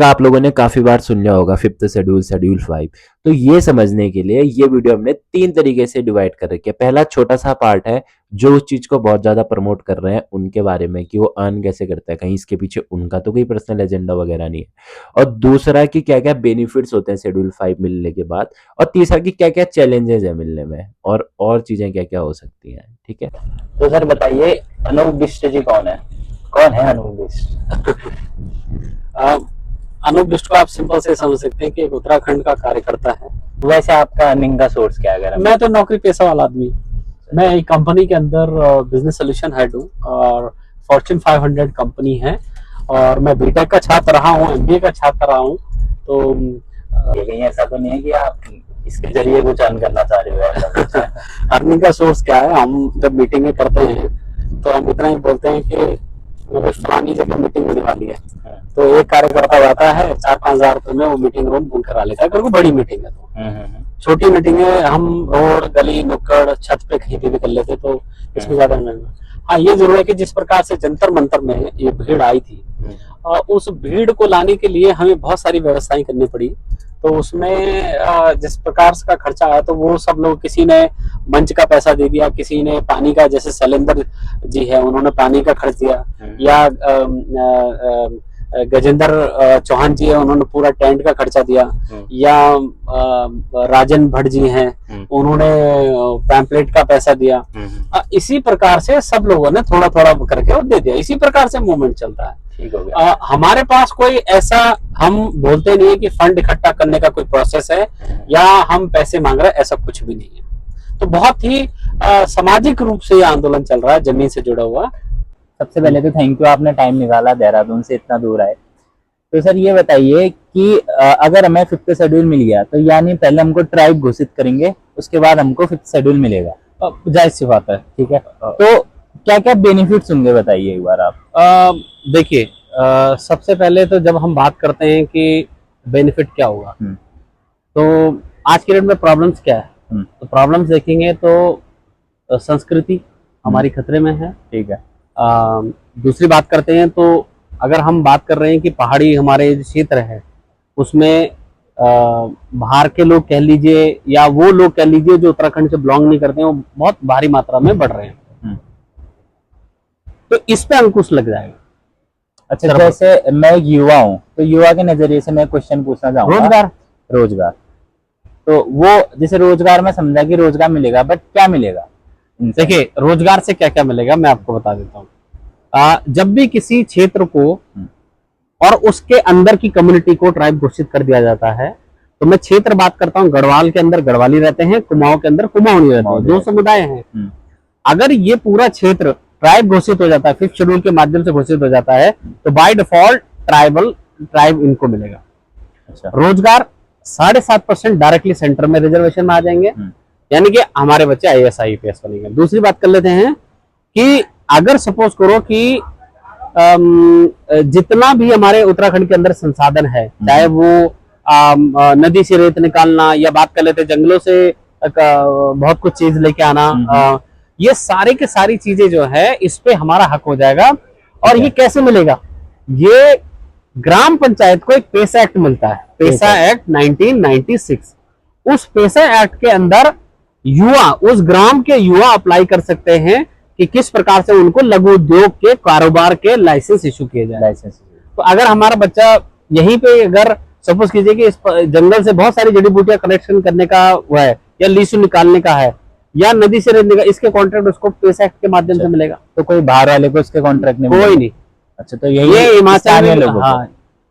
आप लोगों ने काफी बार सुन लिया होगा फिफ्थ शेड्यूल, शेड्यूल 5। तो ये समझने के लिए ये वीडियो हमने 3 तरीके से डिवाइड कर रखी है। पहला छोटा सा पार्ट है जो उस चीज को बहुत ज्यादा प्रमोट कर रहे हैं उनके बारे में कि वो अर्न कैसे करता है, कहीं इसके पीछे उनका तो कोई पर्सनल एजेंडा वगैरह नहीं है। और दूसरा कि क्या क्या बेनिफिट्स होते हैं शेड्यूल 5 मिलने के बाद। और तीसरा कि क्या क्या चैलेंजेस है मिलने में, और चीजें क्या क्या हो सकती हैं। ठीक है, तो सर बताइए, अनूप बिष्ट जी कौन है अनूप बिष्ट? अनूप बिष्ट को आप सिंपल से समझ सकते हैं कि एक उत्तराखंड का कार्यकर्ता है। वैसे आपका अर्निंग का सोर्स क्या है? अगर मैं तो नौकरी पेशा वाला आदमी, मैं एक कंपनी के अंदर बिजनेस सोल्यूशन हेड हूँ और फॉर्च्यून 500 कंपनी है और मैं बीटेक का छात्र रहा हूँ, एमबीए का छात्र रहा हूँ। तो ये कहीं ऐसा तो नहीं है कि आप इसके जरिए कुछ अर्न करना चाह रहे हो? ऐसा कुछ है? अर्निंग का सोर्स क्या है, हम जब मीटिंगें करते हैं तो हम इतना ही बोलते हैं कि फलानी जगह मीटिंग होने वाली है, तो एक कार्यकर्ता जाता है 4-5 हजार रुपए में वो मीटिंग रूम बुक करा लेता है। अगर वो बड़ी मीटिंग है तो छोटी मीटिंग है हम रोड गली नुक्कड़ छत पे कहीं पे भी कर लेते, तो इसमें ज्यादा नहीं। हाँ, ये जरूर है कि जिस प्रकार से जंतर मंतर में ये भीड़ आई थी, उस भीड़ को लाने के लिए हमें बहुत सारी व्यवस्थाएं करनी पड़ी। तो उसमें जिस प्रकार का खर्चा आया तो वो सब लोग, किसी ने मंच का पैसा दे दिया, किसी ने पानी का, जैसे शैलेंद्र जी है उन्होंने पानी का खर्च दिया, या गजेंद्र चौहान जी है उन्होंने पूरा टेंट का खर्चा दिया, या राजन भट्ट जी हैं उन्होंने पैम्पलेट का पैसा दिया। इसी प्रकार से सब लोगों ने थोड़ा थोड़ा करके वो दे दिया। इसी प्रकार से मूवमेंट चलता है। ठीक हो गया। हमारे पास कोई ऐसा, हम बोलते नहीं है कि फंड इकट्ठा करने का कोई प्रोसेस है या हम पैसे मांग रहे हैं, ऐसा कुछ भी नहीं है। तो बहुत ही सामाजिक रूप से ये आंदोलन चल रहा है, जमीन से जुड़ा हुआ। सबसे पहले तो थैंक यू, आपने टाइम निकाला, देहरादून से इतना दूर आए। तो सर ये बताइए कि अगर हमें फिफ्थ शेड्यूल मिल गया तो यानी पहले हमको ट्राइब घोषित करेंगे, उसके बाद हमको फिफ्थ शेड्यूल मिलेगा, जायज सी बात है। ठीक है, तो क्या क्या बेनिफिट्स होंगे बताइए एक बार आप। देखिए, सबसे पहले तो जब हम बात करते हैं कि बेनिफिट क्या होगा, तो आज के डेट में प्रॉब्लम्स क्या है, तो प्रॉब्लम्स देखेंगे तो संस्कृति हमारी खतरे में है। ठीक है। दूसरी बात करते हैं तो अगर हम बात कर रहे हैं कि पहाड़ी हमारे क्षेत्र है, उसमें बाहर के लोग कह लीजिए या वो लोग कह लीजिए जो उत्तराखंड से बिलोंग नहीं करते हैं, वो बहुत भारी मात्रा में बढ़ रहे हैं। तो इस पे अंकुश लग जाएगा। अच्छा, जैसे मैं एक युवा हूँ तो युवा के नजरिए से मैं क्वेश्चन पूछना चाहूंगा। रोजगार तो वो, जैसे रोजगार में समझा कि रोजगार मिलेगा, बट क्या मिलेगा? देखिए, रोजगार से क्या क्या मिलेगा मैं आपको बता देता हूँ। जब भी किसी क्षेत्र को और उसके अंदर की कम्युनिटी को ट्राइब घोषित कर दिया जाता है, तो मैं क्षेत्र बात करता हूँ, गढ़वाल के अंदर गढ़वाली रहते हैं, कुमाऊं के अंदर कुमाऊनी रहते हैं, दो समुदाय हैं। अगर ये पूरा क्षेत्र ट्राइब घोषित हो जाता है, फिफ्थ शेड्यूल के माध्यम से घोषित हो जाता है, तो बाय डिफॉल्ट ट्राइब इनको मिलेगा। अच्छा। रोजगार 7.5% डायरेक्टली सेंटर में रिजर्वेशन में आ जाएंगे, यानी कि हमारे बच्चे IAS IPS बनेंगे। दूसरी बात कर लेते हैं कि अगर सपोज करो कि जितना भी हमारे उत्तराखंड के अंदर संसाधन है, चाहे वो नदी से रेत निकालना, या बात कर लेते हैं जंगलों से बहुत कुछ चीज लेके आना, ये सारे के सारी चीजें जो है इस पे हमारा हक हो जाएगा। और ये कैसे मिलेगा? ये ग्राम पंचायत को एक पेसा एक्ट मिलता है, पेसा एक्ट 1996। उस पेसा एक्ट के अंदर युवा, उस ग्राम के युवा अप्लाई कर सकते हैं कि किस प्रकार से उनको लघु उद्योग के कारोबार के लाइसेंस इशू किए जाए। तो अगर हमारा बच्चा यहीं पे, अगर सपोज कीजिए कि इस जंगल से बहुत सारी जड़ी बूटियां कलेक्शन करने का वो है, या लीसू निकालने का है, या नदी से रेत, इसके कॉन्ट्रैक्ट उसको पेसा एक्ट के माध्यम से मिलेगा। तो कोई बाहर वाले को इसके कॉन्ट्रैक्ट नहीं? कोई नहीं। अच्छा, तो यही ये हिमाचल में, हाँ,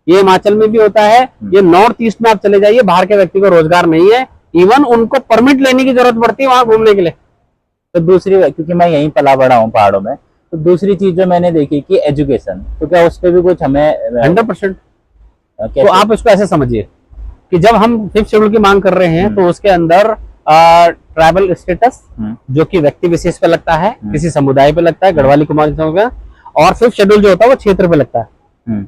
ये हिमाचल में भी होता है, ये नॉर्थ ईस्ट में आप चले जाइए, बाहर के व्यक्ति को रोजगार नहीं है, इवन उनको परमिट लेने की जरूरत पड़ती है वहां घूमने के लिए। तो दूसरी, क्योंकि मैं यहीं पला बड़ा हूँ पहाड़ों में, तो दूसरी चीज जो मैंने देखी कि एजुकेशन, तो क्या उस पर भी कुछ हमें 100%? तो आप इसको ऐसे समझिए कि जब हम फिफ्थ शेड्यूल की मांग कर रहे हैं तो उसके अंदर ट्राइबल स्टेटस जो कि व्यक्ति विशेष पे लगता है, किसी समुदाय पे लगता है, गढ़वाली कुमाऊं पे, और फिफ्थ शेड्यूल जो होता है वो क्षेत्र पे लगता है।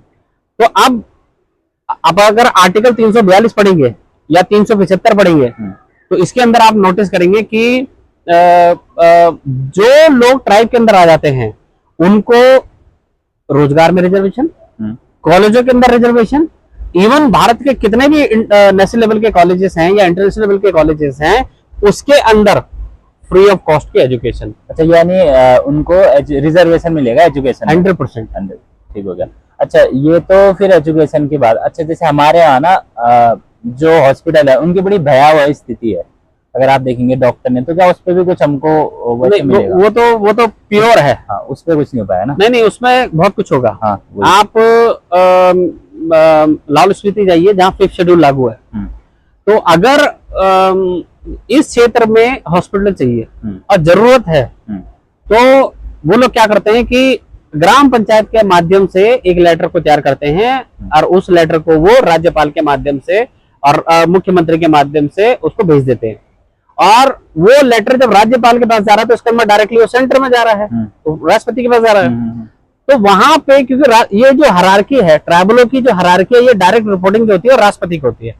तो अब अगर आर्टिकल 342 पढ़ेंगे या 375 पढ़ेंगे, तो इसके अंदर आप नोटिस करेंगे कि जो लोग ट्राइब के अंदर आ जाते हैं उनको रोजगार में रिजर्वेशन, कॉलेजों के अंदर रिजर्वेशन, इवन भारत के कितने भी नेशनल लेवल के कॉलेजेस हैं या इंटरनेशनल लेवल के कॉलेजेस हैं, उसके अंदर फ्री ऑफ कॉस्ट की एजुकेशन। अच्छा, यानी उनको रिजर्वेशन मिलेगा एजुकेशन 100%। ठीक हो गया। अच्छा, ये तो फिर एजुकेशन की बात। अच्छा, जैसे हमारे यहाँ ना जो हॉस्पिटल है उनकी बड़ी भयावह स्थिति है, अगर आप देखेंगे डॉक्टर ने, तो क्या उस पर भी कुछ हमको वैसे मिलेगा? वो तो प्योर है। हाँ, उस पर कुछ नहीं हो पाया ना। नहीं, उसमें बहुत कुछ होगा। हाँ, आप लाहौल स्पीति जाइए जहाँ 5th शेड्यूल लागू है, तो अगर इस क्षेत्र में हॉस्पिटल चाहिए और जरूरत है, तो वो लोग क्या करते हैं कि ग्राम पंचायत के माध्यम से एक लेटर को तैयार करते हैं और उस लेटर को वो राज्यपाल के माध्यम से और मुख्यमंत्री के माध्यम से उसको भेज देते हैं। और वो लेटर जब राज्यपाल के पास जा रहा है तो उसके अंदर डायरेक्टली वो सेंटर में जा रहा है, तो राष्ट्रपति के पास जा रहा है। तो वहां पे क्योंकि ये जो हरारकी है, ट्राइबलों की जो हरारकी है, ये डायरेक्ट रिपोर्टिंग जो होती है राष्ट्रपति को होती है,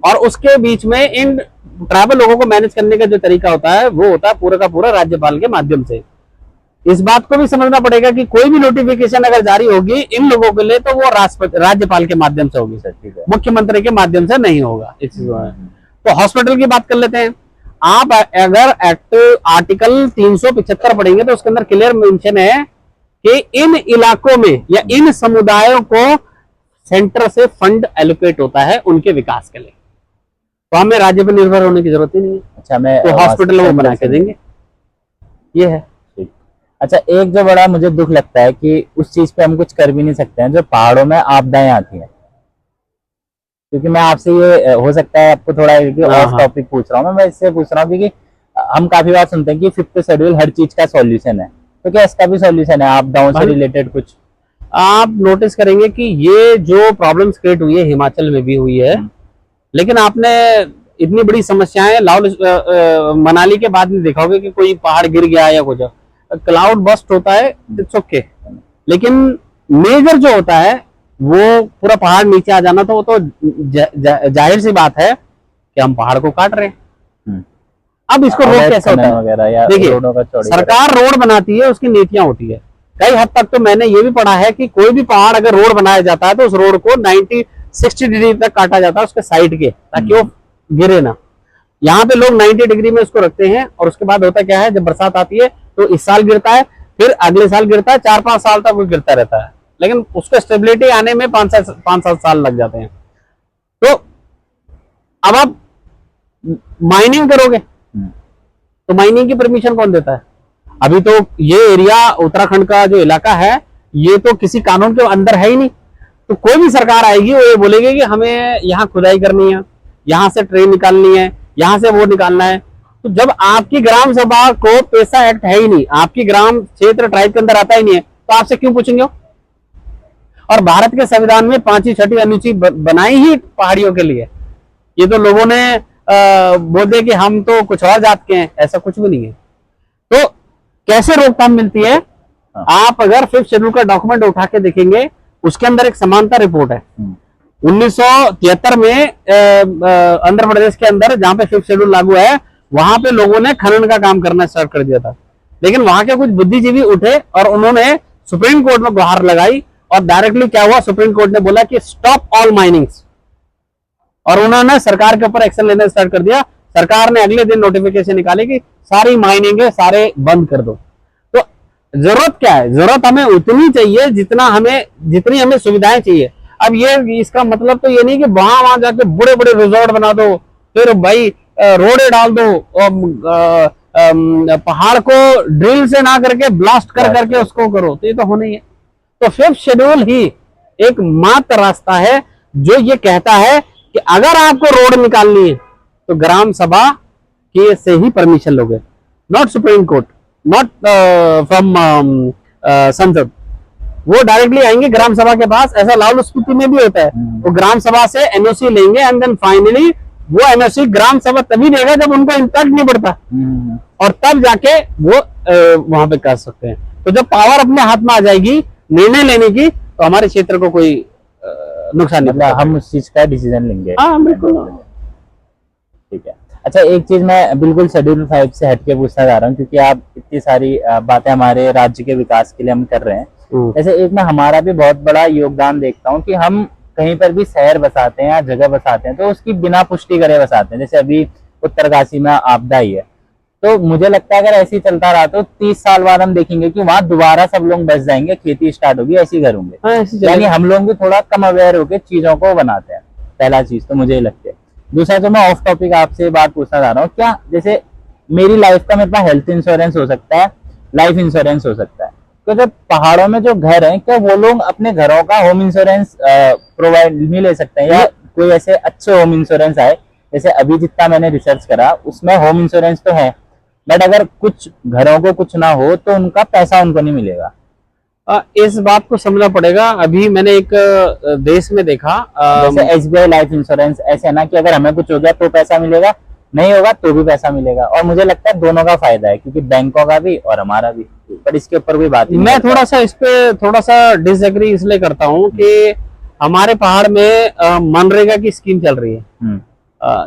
और उसके बीच में इन ट्राइबल लोगों को मैनेज करने का जो तरीका होता है वो होता है पूरा का पूरा राज्यपाल के माध्यम से। इस बात को भी समझना पड़ेगा कि कोई भी नोटिफिकेशन अगर जारी होगी इन लोगों के लिए, तो वो राज्यपाल के माध्यम से होगी सर, मुख्यमंत्री के माध्यम से नहीं होगा। इस चीज तो हॉस्पिटल की बात कर लेते हैं। आप अगर एक्ट आर्टिकल 375 पढ़ेंगे तो उसके अंदर क्लियर मेंशन है कि इन इलाकों में या इन समुदायों को सेंटर से फंड एलोकेट होता है उनके विकास के लिए, तो हमें राज्य पर निर्भर होने की जरूरत ही नहीं है। अच्छा, मैं तो हॉस्पिटल वो बना के देंगे, ये है। अच्छा, एक जो बड़ा मुझे दुख लगता है कि उस चीज पे हम कुछ कर भी नहीं सकते हैं, जो पहाड़ों में आपदाएं आती हैं। क्योंकि मैं आपसे ये हो सकता है आपको थोड़ा ऑफ टॉपिक पूछ रहा हूँ, मैं इससे पूछ रहा हूँ क्योंकि हम काफी बार सुनते हैं कि 5th शेड्यूल हर चीज का सॉल्यूशन है, तो क्या इसका भी सॉल्यूशन है आपदाओं से रिलेटेड कुछ? आप नोटिस करेंगे कि ये जो प्रॉब्लम्स क्रिएट हुई है हिमाचल में भी हुई है, लेकिन आपने इतनी बड़ी समस्याएं लाहौल मनाली के बाद में देखा होगा कि कोई पहाड़ गिर गया या कुछ क्लाउड बस्ट होता है, इट्स ओके। लेकिन मेजर जो होता है वो पूरा पहाड़ नीचे आ जाना, तो वो तो जाहिर सी बात है कि हम पहाड़ को काट रहे हैं। अब इसको रोक कैसे होता है? देखिए, सरकार रोड बनाती है, उसकी नीतियां होती है। कई हद तक तो मैंने ये भी पढ़ा है कि कोई भी पहाड़ अगर रोड बनाया जाता है तो उस रोड को 90-60 डिग्री तक काटा जाता है उसके साइड के, ताकि वो गिरे ना। यहाँ पे लोग 90 डिग्री में उसको रखते हैं, और उसके बाद होता क्या है, जब बरसात आती है तो इस साल गिरता है, फिर अगले साल गिरता है, 4-5 साल तक वो गिरता रहता है, लेकिन उसको स्टेबिलिटी आने में 5-7 साल लग जाते हैं। तो अब आप माइनिंग करोगे तो माइनिंग की परमिशन कौन देता है? अभी तो ये एरिया उत्तराखंड का जो इलाका है ये तो किसी कानून के अंदर है ही नहीं, तो कोई भी सरकार आएगी वो ये बोलेगी कि हमें यहाँ खुदाई करनी है, यहाँ से ट्रेन निकालनी है, यहाँ से वो निकालना है। तो जब आपकी ग्राम सभा को पैसा एक्ट है ही नहीं, आपकी ग्राम क्षेत्र ट्राइब के अंदर आता ही नहीं है, तो आपसे क्यों पूछेंगे? और भारत के संविधान में 5वीं 6वीं अनुसूची बनाई ही पहाड़ियों के लिए। ये तो लोगों ने बोल कि हम तो कुछ और जात के हैं, ऐसा कुछ भी नहीं है। तो कैसे रोकथाम मिलती है? आप अगर 5th शेड्यूल का डॉक्यूमेंट उठा के देखेंगे, उसके अंदर एक समानता रिपोर्ट है। 1973 में आंध्र प्रदेश के अंदर जहां पे 5th शेड्यूल लागू है, वहां पे लोगों ने खनन का काम करना स्टार्ट कर दिया था, लेकिन वहां के कुछ बुद्धिजीवी उठे और उन्होंने सुप्रीम कोर्ट में गुहार लगाई, और डायरेक्टली क्या हुआ, सुप्रीम कोर्ट ने बोला कि स्टॉप ऑल माइनिंग्स, और उन्होंने सरकार के ऊपर एक्शन लेना स्टार्ट कर दिया। सरकार ने अगले दिन नोटिफिकेशन निकाली कि सारी माइनिंग है सारे बंद कर दो। तो जरूरत क्या है? जरूरत हमें उतनी चाहिए जितनी हमें सुविधाएं चाहिए। अब ये इसका मतलब तो ये नहीं कि वहां जाके बड़े बड़े रिजॉर्ट बना दो, फिर भाई रोडे डाल दो, पहाड़ को ड्रिल से ना करके ब्लास्ट करके उसको करो, तो ये तो होना ही है। तो 5th शेड्यूल ही एक मात्र रास्ता है जो ये कहता है कि अगर आपको रोड निकालनी है तो ग्राम सभा के से ही परमिशन लोगे, not supreme court, not from संसद। वो डायरेक्टली आएंगे ग्राम सभा के पास। ऐसा लाहौल स्पीति में भी होता है, वो ग्राम सभा से एनओसी लेंगे एंड देन फाइनली वो एनओसी ग्राम सभा तभी देगा जब उनको इम्पैक्ट नहीं पड़ता, और तब जाके वो वहां पे कर सकते हैं। तो जब पावर अपने हाथ में आ जाएगी निर्णय लेने की, तो हमारे क्षेत्र को कोई नुकसान नहीं, मतलब हम उस चीज का डिसीजन लेंगे। हाँ बिल्कुल, ठीक है। अच्छा, एक चीज मैं बिल्कुल शेड्यूल 5 से हटके पूछना चाह रहा हूँ, क्योंकि आप इतनी सारी बातें हमारे राज्य के विकास के लिए हम कर रहे हैं। जैसे एक मैं हमारा भी बहुत बड़ा योगदान देखता हूँ कि हम कहीं पर भी शहर बसाते हैं या जगह बसाते हैं तो उसकी बिना पुष्टि करे बसाते हैं। जैसे अभी उत्तरकाशी में आपदा ही है, तो मुझे लगता है अगर ऐसे ही चलता रहा तो 30 साल बाद हम देखेंगे कि वहां दोबारा सब लोग बस जाएंगे, खेती स्टार्ट होगी, ऐसे ही घर होंगे। हाँ, ऐसे यानी चलेगा। हम लोग भी थोड़ा कम अवेयर होकर चीजों को बनाते हैं, पहला चीज तो मुझे ही लगती है। दूसरा तो मैं ऑफ टॉपिक आपसे बात पूछना चाह रहा हूँ, क्या जैसे मेरी लाइफ का मेरे पास हेल्थ इंश्योरेंस हो सकता है, लाइफ इंश्योरेंस हो सकता है, तो जब पहाड़ों में जो घर हैं क्या वो लोग अपने घरों का होम इंश्योरेंस प्रोवाइड नहीं ले सकते हैं, या कोई ऐसे अच्छे होम इंश्योरेंस आए? जैसे अभी जितना मैंने रिसर्च करा उसमें होम इंश्योरेंस तो है, बट अगर कुछ घरों को कुछ ना हो तो उनका पैसा उनको नहीं मिलेगा। इस बात को समझना पड़ेगा। अभी मैंने एक देश में देखा, जैसे SBI लाइफ इंश्योरेंस ऐसे है ना कि अगर हमें कुछ हो गया तो पैसा मिलेगा, नहीं होगा तो भी पैसा मिलेगा, और मुझे लगता है दोनों का फायदा है क्योंकि बैंकों का भी और हमारा भी। पर इसके ऊपर कोई बात नहीं मैं करता। थोड़ा सा इस पे थोड़ा सा डिसएग्री इसलिए करता हूँ कि हमारे पहाड़ में मनरेगा की स्कीम चल रही है,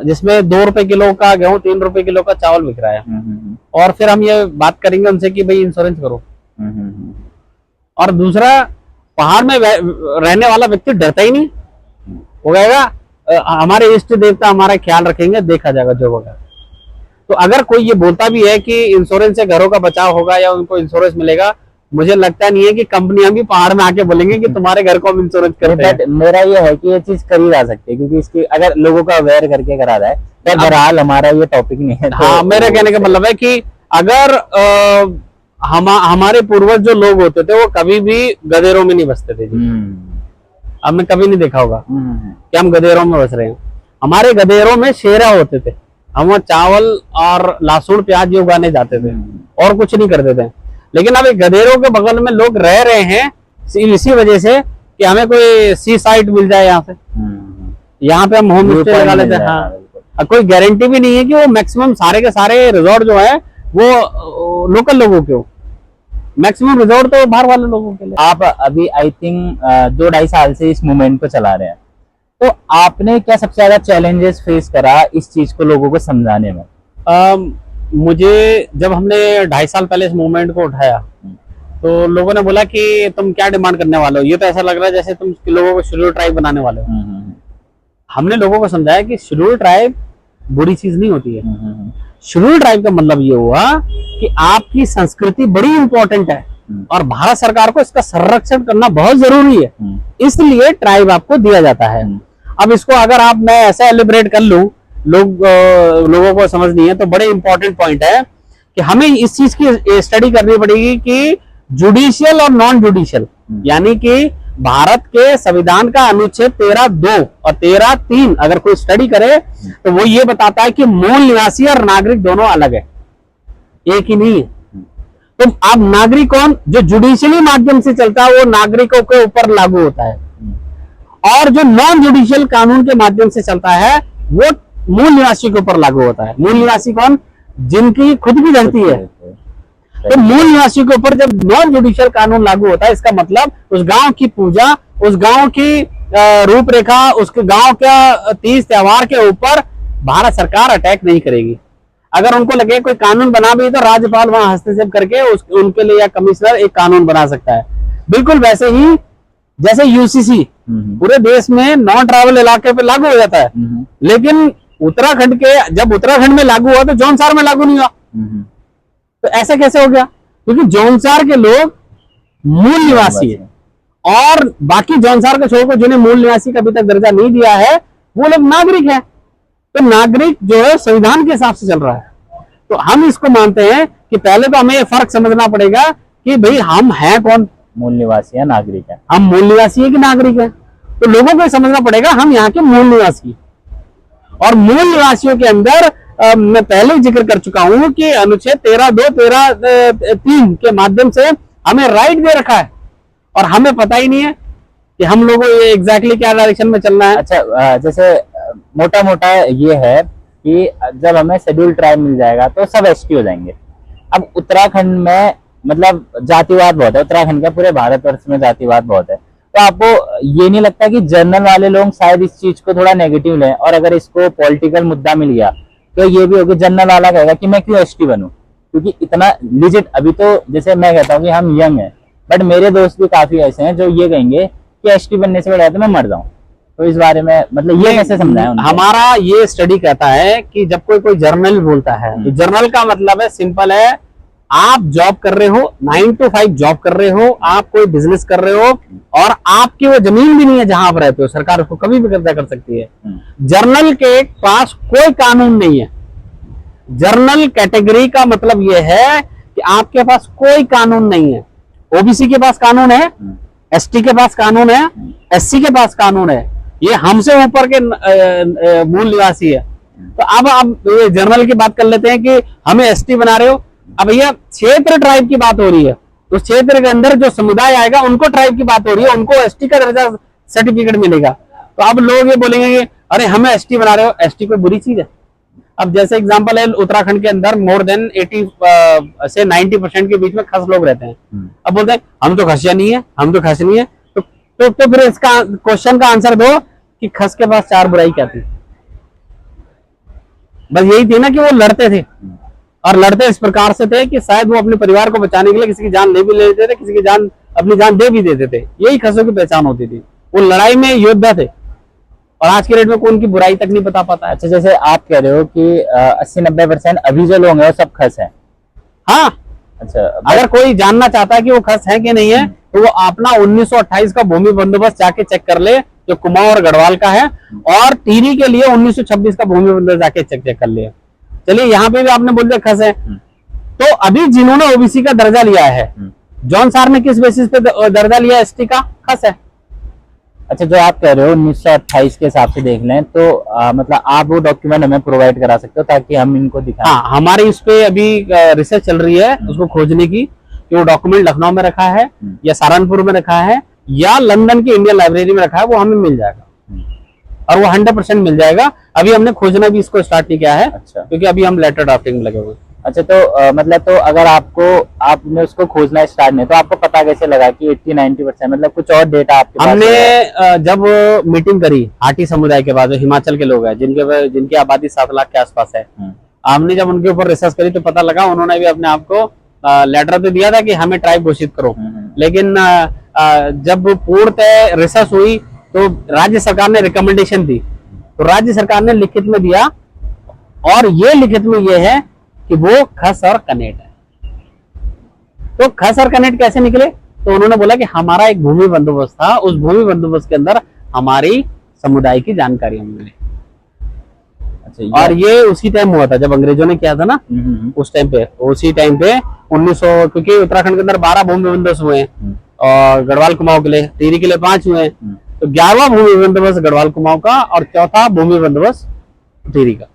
जिसमें 2 रुपए किलो का गेहूं, 3 रुपए किलो का चावल बिक रहा है। और फिर हम ये बात करेंगे उनसे कि भाई इंश्योरेंस करो। और दूसरा, पहाड़ में रहने वाला व्यक्ति डरता ही नहीं, वो कहेगा हमारे इष्ट देवता हमारा ख्याल रखेंगे, देखा जाएगा जो होगा। तो अगर कोई ये बोलता भी है कि इंश्योरेंस से घरों का बचाव होगा या उनको इंश्योरेंस मिलेगा, मुझे लगता नहीं है कि कंपनियां भी पहाड़ में आके बोलेंगे कि तुम्हारे घर को हम इंश्योरेंस करते हैं। मेरा ये है कि ये चीज करी जा सकती है क्योंकि इसकी अगर लोगों का अवेयर करके करा जाए। पर बहरहाल हमारा ये टॉपिक नहीं है। हाँ, मेरे कहने का मतलब है कि अगर हमारे पूर्वज जो लोग होते थे वो कभी भी गधेरों में नहीं बसते थे जी। आपने कभी नहीं देखा होगा कि हम गधेरों में बस रहे हैं। हमारे गधेरों में शेरा होते थे, हम वहाँ चावल और लहसुन प्याज ये उगाने जाते थे और कुछ नहीं करते थे। लेकिन अब एक गधेरों के बगल में लोग रह रहे हैं इसी वजह से कि हमें कोई सी साइट मिल जाए, यहाँ से यहाँ पे हम होम स्टे लगा लेते हैं। हाँ, कोई गारंटी भी नहीं है कि वो मैक्सिमम सारे के सारे रिजॉर्ट जो है वो लोकल लोगों के हो, मैक्सिमम रिजॉर्ट तो बाहर वाले लोगों के लिए। आप अभी आई थिंक 2-2.5 साल से इस मूवमेंट को चला रहे हैं, तो आपने क्या सबसे ज्यादा चैलेंजेस फेस करा इस चीज को लोगों को समझाने में? मुझे जब हमने 2.5 साल पहले इस मूवमेंट को उठाया तो लोगों ने बोला कि तुम क्या डिमांड करने वाले हो, ये तो ऐसा लग रहा है जैसे तुम लोगों को शेड्यूल ट्राइब बनाने वाले हो। हमने लोगों को समझाया कि शेड्यूल ट्राइब बुरी चीज नहीं होती है। शेड्यूल ट्राइब का मतलब ये हुआ कि आपकी संस्कृति बड़ी इंपॉर्टेंट है और भारत सरकार को इसका संरक्षण करना बहुत जरूरी है, इसलिए ट्राइब आपको दिया जाता है। अब इसको अगर मैं ऐसा एलिब्रेट कर लूं, लोगों को समझ नहीं है, तो बड़े इंपॉर्टेंट पॉइंट है कि हमें इस चीज की स्टडी करनी पड़ेगी कि जुडिशियल और नॉन जुडिशियल, यानी कि भारत के संविधान का अनुच्छेद 13(2) और 13(3) अगर कोई स्टडी करे तो वो ये बताता है कि मूल निवासी और नागरिक दोनों अलग है, एक ही नहीं है। तो अब नागरिक कौन? जो जुडिशियली माध्यम से चलता है वो नागरिकों के ऊपर लागू होता है, और जो नॉन जुडिशियल कानून के माध्यम से चलता है वो मूल निवासी के ऊपर लागू होता है। मूल निवासी कौन? जिनकी खुद की धरती है। तो मूल निवासी के ऊपर जब नॉन जुडिशियल कानून लागू होता है, इसका मतलब उस गांव की पूजा, उस गांव की रूपरेखा, उसके गांव का तीज त्योहार के ऊपर भारत सरकार अटैक नहीं करेगी। अगर उनको लगे कोई कानून बना भी तो राज्यपाल वहां हस्तक्षेप करके उनके लिए या कमिश्नर एक कानून बना सकता है। बिल्कुल वैसे ही जैसे UCC पूरे देश में नॉन ट्राइबल इलाके पे लागू हो जाता है, लेकिन उत्तराखंड जब उत्तराखंड में लागू हुआ तो जौनसार में लागू नहीं हुआ। तो ऐसा कैसे हो गया? क्योंकि जौनसार के लोग मूल निवासी है और बाकी जौनसार के छोड़ जिन्हें मूल निवासी का अभी तक दर्जा नहीं दिया है वो लोग नागरिक हैं। तो नागरिक जो है संविधान के हिसाब से चल रहा है। तो हम इसको मानते हैं कि पहले तो हमें ये फर्क समझना पड़ेगा कि भाई हम हैं कौन, मूल निवासी है नागरिक है, हम मूल निवासी है कि नागरिक है। तो लोगों को समझना पड़ेगा हम यहाँ के मूल निवासी, और मूल निवासियों के अंदर मैं पहले ही जिक्र कर चुका हूं कि अनुच्छेद 13(2), 13(3) के माध्यम से हमें राइट दे रखा है और हमें पता ही नहीं है कि हम लोगों को ये एग्जैक्टली क्या डायरेक्शन में चलना है। अच्छा, जैसे मोटा मोटा ये है कि जब हमें शेड्यूल ट्राइब मिल जाएगा तो सब ST हो जाएंगे। अब उत्तराखंड में मतलब जातिवाद बहुत है, उत्तराखंड का पूरे भारतवर्ष में जातिवाद बहुत है, तो आपको ये नहीं लगता कि जनरल वाले लोग शायद इस चीज को थोड़ा नेगेटिव लें, और अगर इसको पॉलिटिकल मुद्दा मिल गया तो ये भी होगा जनरल वाला कहेगा कि मैं क्यों ST बनूं, क्योंकि इतना लिजिट अभी तो जैसे मैं कहता हूँ कि हम यंग हैं, बट मेरे दोस्त भी काफी ऐसे हैं जो ये कहेंगे कि ST बनने से बढ़िया तो मैं मर जाऊं। तो इस बारे में मतलब ये कैसे समझाएं उनको? हमारा ये स्टडी कहता है कि जब कोई जर्नल बोलता है तो जर्नल का मतलब है, सिंपल है, आप जॉब कर रहे हो, 9 to 5 जॉब कर रहे हो, आप कोई बिजनेस कर रहे हो और आपकी वो जमीन भी नहीं है जहां आप रहते हो, सरकार उसको कभी भी कब्जा कर सकती है। जर्नल के पास कोई कानून नहीं है। जर्नल कैटेगरी का मतलब ये है कि आपके पास कोई कानून नहीं है। ओबीसी के पास कानून है, एसटी के पास कानून है, एससी के पास कानून है, ये हमसे ऊपर के मूल निवासी है। तो अब ये जर्नल की बात कर लेते हैं कि हमें एसटी बना रहे हो। अब भैया क्षेत्र ट्राइब की बात हो रही है, तो क्षेत्र के अंदर जो समुदाय आएगा उनको ट्राइब की बात हो रही है, उनको एसटी का दर्जा सर्टिफिकेट मिलेगा। तो अब लोग ये बोलेंगे कि अरे हमें एसटी बना रहे हो, एसटी कोई बुरी चीज है? अब जैसे एग्जांपल है, उत्तराखंड के अंदर मोर देन 80 से 90% के बीच में खस लोग रहते हैं। अब बोलते हैं हम तो खसिया नहीं है, हम तो खस नहीं है। तो फिर इसका क्वेश्चन का आंसर दो कि खस के पास 4 बुराई क्या थी? बस यही थी ना कि वो लड़ते थे, और लड़ते इस प्रकार से थे कि शायद वो अपने परिवार को बचाने के लिए किसी की जान ले भी लेते थे, किसी की जान अपनी जान दे भी देते थे। यही खसों की पहचान होती थी, वो लड़ाई में योद्धा थे। और आज के डेट में कौन की बुराई तक नहीं बता पाता है। अच्छा, जैसे आप कह रहे हो कि 80-90% अभी जो लोग हैं वो सब खस है। हाँ, अच्छा, अगर कोई जानना चाहता है कि वो खस है कि नहीं है, तो वो अपना 1928 का भूमि बंदोबस्त जाके चेक कर ले, जो कुमाऊं और गढ़वाल का है, और टिहरी के लिए 1926 का भूमि बंदोबस्त जाके चेक कर लिया। चलिए, यहाँ पे भी आपने बोल दिया खस है। तो अभी जिन्होंने ओबीसी का दर्जा लिया है, जॉन सार ने किस बेसिस पे दर्जा लिया एसटी का? खस है। अच्छा, जो आप कह रहे हो 1928 के हिसाब से देख लें तो मतलब आप वो डॉक्यूमेंट हमें प्रोवाइड करा सकते हो ताकि हम इनको दिखाएं? हाँ, हमारे इस पे अभी रिसर्च चल रही है उसको खोजने की, कि वो डॉक्यूमेंट लखनऊ में रखा है या सहारनपुर में रखा है या लंदन की इंडियन लाइब्रेरी में रखा है, वो हमें मिल जाएगा। और वो 100% मिल जाएगा। अभी हमने खोजना भी इसको स्टार्ट नहीं किया है। अच्छा, क्योंकि अभी हम लेटर ड्राफ्टिंग में लगे हुए हैं। अच्छा, तो मतलब तो अगर आपने उसको खोजना स्टार्ट नहीं, तो आपको पता कैसे लगा कि 80-90% मतलब कुछ और डेटा आपके पास? हमने जब मीटिंग करी हाटी समुदाय के बाद, जो हिमाचल के लोग हैं, जिनकी आबादी 7 लाख के आसपास है, हमने जब उनके ऊपर रिसर्च करी तो पता लगा उन्होंने भी अपने आप को लेटर तो दिया था कि हमें ट्राइब घोषित करो। लेकिन जब पूर्णतः रिसर्च हुई तो राज्य सरकार ने रिकमेंडेशन दी, तो राज्य सरकार ने लिखित में दिया, और ये लिखित में ये है कि वो खस और कनेट है। तो खस और कनेट कैसे निकले? तो उन्होंने बोला कि हमारा एक भूमि बंदोबस्त था, उस भूमि बंदोबस्त के अंदर हमारी समुदाय की जानकारी हमें मिली। अच्छा, और ये उसी टाइम हुआ था जब अंग्रेजों ने किया था ना, उस टाइम पे, उसी टाइम पे 1900, क्योंकि उत्तराखंड के अंदर 12 भूमि बंदोबस्त हुए हैं और गढ़वाल कुमाऊं के लिए, टिहरी के लिए 5 हुए हैं। तो 11वां भूमि बंदोबस्त गढ़वाल कुमाऊं का और 4था भूमि बंदोबस्त टिहरी का।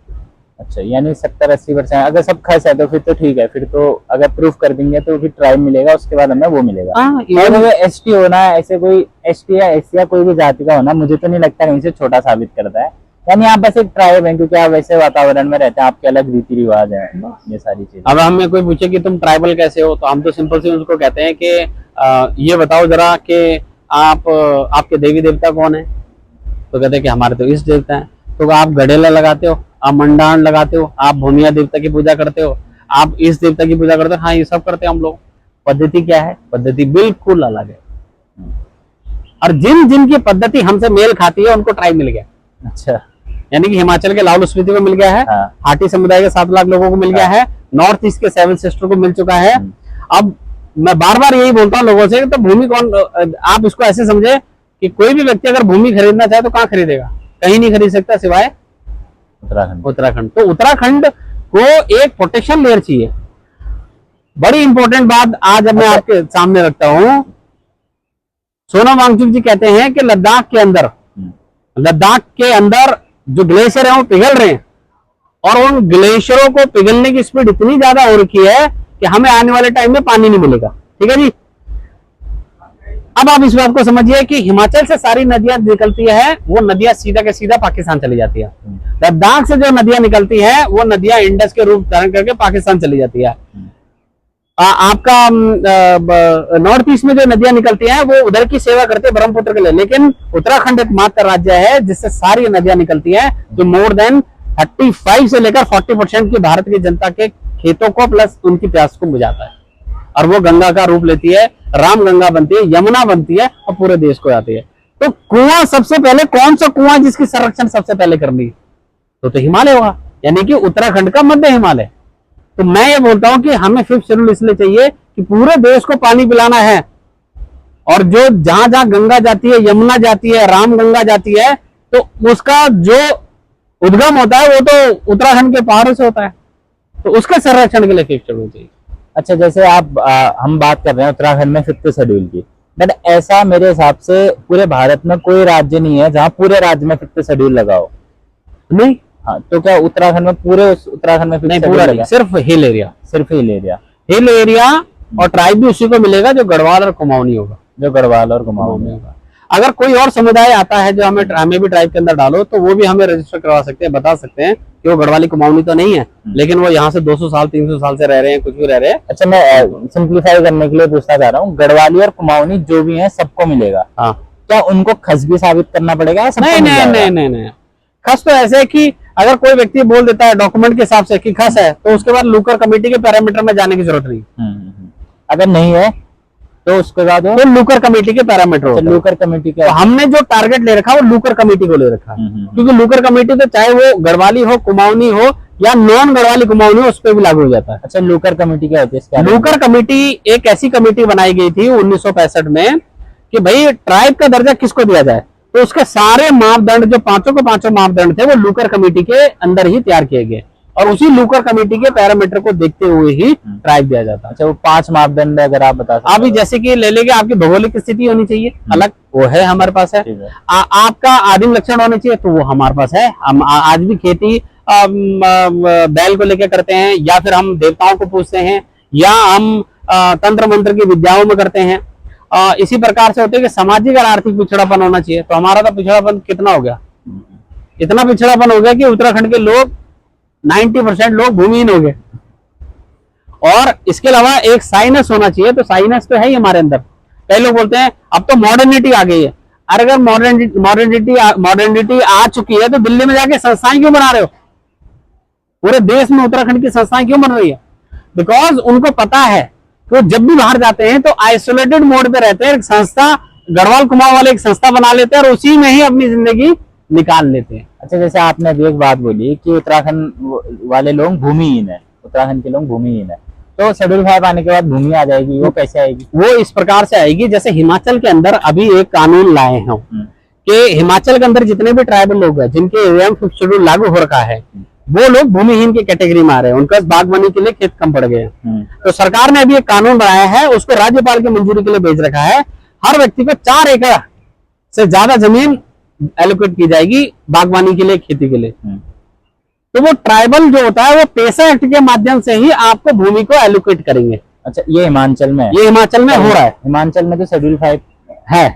अच्छा, यानी 70-80% अगर सब खस है तो फिर तो ठीक है, फिर तो अगर प्रूफ कर देंगे तो फिर ट्राइब मिलेगा, उसके बाद हमें वो मिलेगा। और एसटी होना है, ऐसे कोई एसटी या एससी या कोई भी जाति का होना, मुझे तो नहीं लगता कहीं से छोटा साबित करता है। यानी आप बस एक ट्राइब है क्योंकि आप वैसे वातावरण में रहते हैं, आपके अलग रीति रिवाज है, ये सारी चीजें। अब हमें कोई पूछे कि तुम ट्राइबल कैसे हो, तो हम तो सिंपल से उसको कहते हैं कि ये बताओ जरा कि आपके देवी देवता कौन है? तो कहते हैं कि हमारे तो इस देवता है। तो आप गडेला लगाते हो, आप मंडान लगाते हो, आप भूमिया देवता की पूजा करते हो, आप इस देवता की पूजा करते हो। हाँ, ये सब करते हैं हम लोग। पद्धति क्या है? पद्धति बिल्कुल अलग है, और जिनकी पद्धति हमसे मेल खाती है उनको ट्राइब मिल गया। अच्छा, यानी कि हिमाचल के लाहौल स्पीति को मिल गया है, हाटी समुदाय के 7 लाख लोगों को मिल गया है, नॉर्थ ईस्ट के 7 सिस्टर को मिल चुका है। अब मैं बार बार यही बोलता हूँ लोगों से, तो भूमि कौन, आप इसको ऐसे समझे कि कोई भी व्यक्ति अगर भूमि खरीदना चाहे तो कहाँ खरीदेगा? कहीं नहीं खरीद सकता सिवाय उत्तराखंड। तो उत्तराखंड को एक प्रोटेक्शन लेयर चाहिए। बड़ी इंपॉर्टेंट बात आज मैं आपके सामने रखता हूँ। सोनम वांगचुक जी कहते हैं कि लद्दाख के अंदर जो ग्लेशियर है वो पिघल रहे हैं, और उन ग्लेशियरों को पिघलने की स्पीड इतनी ज्यादा हो रखी है कि हमें आने वाले टाइम में पानी नहीं मिलेगा। ठीक है जी। अब आप इस बात को समझिए कि हिमाचल से सारी नदियां निकलती है, वो नदियां सीधा के सीधा पाकिस्तान चली जाती है। लद्दाख से जो नदियां निकलती है वो नदियां इंडस के रूप धारण करके पाकिस्तान चली जाती है। आपका नॉर्थ ईस्ट में जो नदियां निकलती हैं वो उधर की सेवा करते हैं ब्रह्मपुत्र के लिए, लेकिन उत्तराखंड एक मात्र राज्य है जिससे सारी नदियां निकलती हैं, जो मोर देन 35 से लेकर 40% की भारत की जनता के खेतों को प्लस उनकी प्यास को बुझाता है, और वो गंगा का रूप लेती है, राम गंगा बनती है, यमुना बनती है और पूरे देश को आती है। तो कुआं सबसे पहले कौन सा कुआं जिसकी संरक्षण सबसे पहले करनी है? तो हिमालय होगा, यानी कि उत्तराखंड का मध्य हिमालय। तो मैं ये बोलता हूं कि हमें 5th शेड्यूल इसलिए चाहिए कि पूरे देश को पानी पिलाना है, और जो जहां जहां गंगा जाती है, यमुना जाती है, रामगंगा जाती है, तो उसका जो उद्गम होता है वो तो उत्तराखंड के पहाड़ों से होता है, तो उसके संरक्षण के लिए 5th शेड्यूल चाहिए। अच्छा, जैसे हम बात कर रहे हैं उत्तराखंड में 5th शेड्यूल की, बट ऐसा मेरे हिसाब से पूरे भारत में कोई राज्य नहीं है जहाँ पूरे राज्य में 5th शेड्यूल लगा हो। नहीं, हाँ, तो क्या उत्तराखंड में उत्तराखंड में नहीं पूरा नहीं, सिर्फ हिल एरिया, सिर्फ हिल एरिया, हिल एरिया, और ट्राइब भी उसी को मिलेगा जो गढ़वाल और कुमाऊनी होगा, जो गढ़वाल और कुमाऊं में होगा। अगर कोई और समुदाय आता है जो हमें भी ट्राइब के अंदर डालो, तो वो भी हमें रजिस्टर करवा सकते हैं, बता सकते हैं कि वो गढ़वाली कुमाऊनी तो नहीं है, लेकिन वो यहाँ से 200 साल 300 साल से रह रहे हैं, कुछ भी रह रहे हैं। अच्छा, मैं सिंप्लीफाई करने के लिए पूछना चाह रहा हूँ, गढ़वाली और कुमाऊनी जो भी है सबको मिलेगा? हाँ, क्या उनको खस भी साबित करना पड़ेगा? नहीं नहीं नहीं नहीं नहीं, खस तो ऐसे है कि अगर कोई व्यक्ति बोल देता है डॉक्यूमेंट के हिसाब से कि खस है, तो उसके बाद लूकर कमेटी के पैरामीटर में जाने की जरूरत नहीं। अगर नहीं है तो उसके बाद तो लूकर कमेटी के पैरामीटर होते हैं। लूकर कमेटी के, तो हमने जो टारगेट ले रखा है वो लूकर कमेटी को ले रखा है, क्योंकि लूकर कमेटी तो चाहे वो गढ़वाली हो, कुमाऊनी हो या नॉन गढ़वाली कुमाऊनी हो, उस पर भी लागू हो जाता है। अच्छा, लूकर कमेटी क्या होती है? लूकर कमेटी एक ऐसी कमेटी बनाई गई थी 1965 में कि भाई ट्राइब का दर्जा किसको दिया जाए, तो उसके सारे मापदंड, जो पांचों के पांचों मापदंड थे, वो लूकर कमेटी के अंदर ही तैयार किए गए, और उसी लूकर कमेटी के पैरामीटर को देखते हुए ही ट्राइब दिया जाता है। अच्छा, वो 5 मापदंड अगर आप बता सकते? अभी जैसे कि ले लेंगे, आपकी भौगोलिक स्थिति होनी चाहिए अलग, वो है हमारे पास है। आपका आदिम लक्षण होने चाहिए, तो वो हमारे पास है। हम आज भी खेती बैल को लेकर करते हैं, या फिर हम देवताओं को पूछते हैं, या हम तंत्र मंत्र की विद्याओं में करते हैं। इसी प्रकार से होते हैं कि सामाजिक और आर्थिक पिछड़ापन होना चाहिए। तो हमारा तो पिछड़ापन कितना हो गया, इतना पिछड़ापन हो गया कि उत्तराखंड के लोग 90% लोग भूमिहीन हो गए। और इसके अलावा एक साइनस होना चाहिए, तो साइनस तो है ही हमारे अंदर। कई लोग बोलते हैं अब तो मॉडर्निटी आ गई है। अगर मॉडर्निटी आ चुकी है, तो दिल्ली में जाके संस्थाएं क्यों बना रहे हो? पूरे देश में उत्तराखंड की संस्थाएं क्यों बन रही है? बिकॉज उनको पता है कि वो जब भी बाहर जाते हैं तो आइसोलेटेड मोड पे रहते हैं। एक संस्था, गढ़वाल कुमाऊं वाले एक संस्था बना लेते हैं और उसी में ही अपनी जिंदगी निकाल लेते हैं। अच्छा, जैसे आपने अभी एक बात बोली कि उत्तराखंड वाले लोग भूमिहीन है, उत्तराखंड के लोग भूमिहीन है, तो शेड्यूल 5 आने के बाद भूमि आ जाएगी, वो कैसे आएगी? वो इस प्रकार से आएगी, जैसे हिमाचल के अंदर अभी एक कानून लाए हैं कि हिमाचल के अंदर जितने भी ट्राइबल लोग हैं जिनके एरिया में 5th शेड्यूल लागू हो रखा है, वो लोग भूमिहीन की कैटेगरी में आ रहे हैं, उनका बागवानी के लिए खेत कम पड़ गए हैं। तो सरकार ने अभी एक कानून बनाया है, उसको राज्यपाल की मंजूरी के लिए भेज रखा है। हर व्यक्ति को 4 एकड़ से ज्यादा जमीन एलोकेट की जाएगी बागवानी के लिए, खेती के लिए। तो वो ट्राइबल जो होता है वो पैसा एक्ट के माध्यम से ही आपको भूमि को एलोकेट करेंगे। अच्छा, ये हिमाचल में? ये हिमाचल में हो रहा है। हिमाचल में तो शेड्यूल 5 है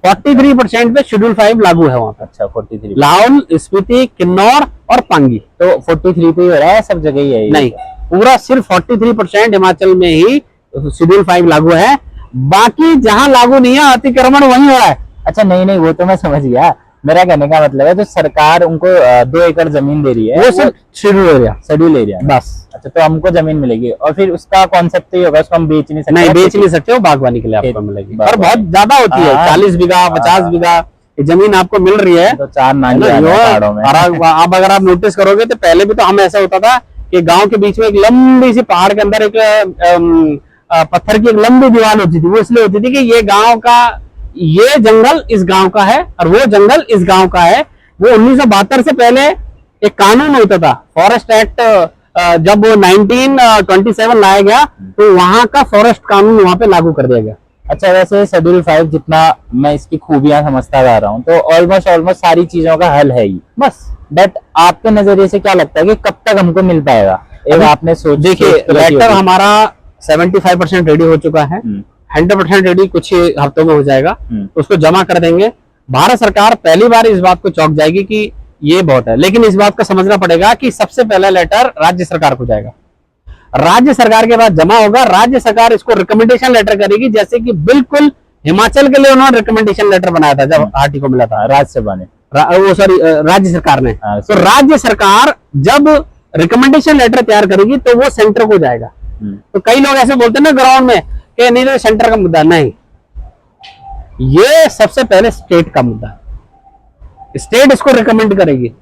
43% पे शेड्यूल 5 लागू है वहां पर। अच्छा, 43? लाहौल, स्पीति, किन्नौर और पांगी। तो 43 पे ही हो रहा है, सब जगह ही है? नहीं, पूरा सिर्फ 43% हिमाचल में ही शेड्यूल 5 लागू है। बाकी जहां लागू नहीं है, अतिक्रमण वहीं हो रहा है। अच्छा, नहीं, वो तो मैं समझ गया। मेरा कहने का मतलब है, जो सरकार उनको 2 एकड़ जमीन दे रही है, वो सिर्फ शेड्यूल एरिया बस। अच्छा, तो हमको जमीन मिलेगी, और फिर उसका कॉन्सेप्ट ही होगा, उसको हम बेच नहीं सकते? नहीं, बेच नहीं सकते हो, बागवानी के लिए आपको मिलेगी, और बहुत ज्यादा होती है। 40 बीघा 50 बीघा जमीन आपको मिल रही है। तो 4 नाली पहाड़ों में। अब अगर आप नोटिस करोगे तो पहले भी तो हम ऐसा होता था कि गांव के बीच में एक लंबी सी पहाड़ के अंदर एक पत्थर की एक लंबी दीवार होती थी। वो इसलिए होती थी कि ये गांव का, ये जंगल इस गांव का है और वो जंगल इस गांव का है। वो 1972 से पहले एक कानून होता था, फॉरेस्ट एक्ट। जब वो 1927 लाया गया, तो वहां का फॉरेस्ट कानून वहां पे लागू कर दिया गया। अच्छा, वैसे शेड्यूल 5 जितना मैं इसकी खूबियां समझता जा रहा हूँ, तो ऑलमोस्ट सारी चीजों का हल है ही बस। बट आपके नजरिए से क्या लगता है कि कब तक हमको मिल पाएगा? एक आपने सोच, देखिए, लेटर हमारा 75% रेडी हो चुका है, 100% रेडी कुछ ही हफ्तों में हो जाएगा। उसको जमा कर देंगे। भारत सरकार पहली बार इस बात को चौंक जाएगी कि ये बहुत है, लेकिन इस बात को समझना पड़ेगा कि सबसे पहला लेटर राज्य सरकार को जाएगा, राज्य सरकार के बाद जमा होगा, राज्य सरकार इसको रिकमेंडेशन लेटर करेगी। जैसे कि बिल्कुल हिमाचल के लिए उन्होंने रिकमेंडेशन लेटर बनाया था जब आरटी को मिला था, राज्यसभा ने, राज्य सरकार ने। तो राज्य सरकार जब रिकमेंडेशन लेटर तैयार करेगी तो वो सेंटर को जाएगा। तो कई लोग ऐसे बोलते हैं ना ग्राउंड में कि नहीं, सेंटर का मुद्दा नहीं, ये सबसे पहले स्टेट का मुद्दा है, स्टेट इसको रिकमेंड करेगी,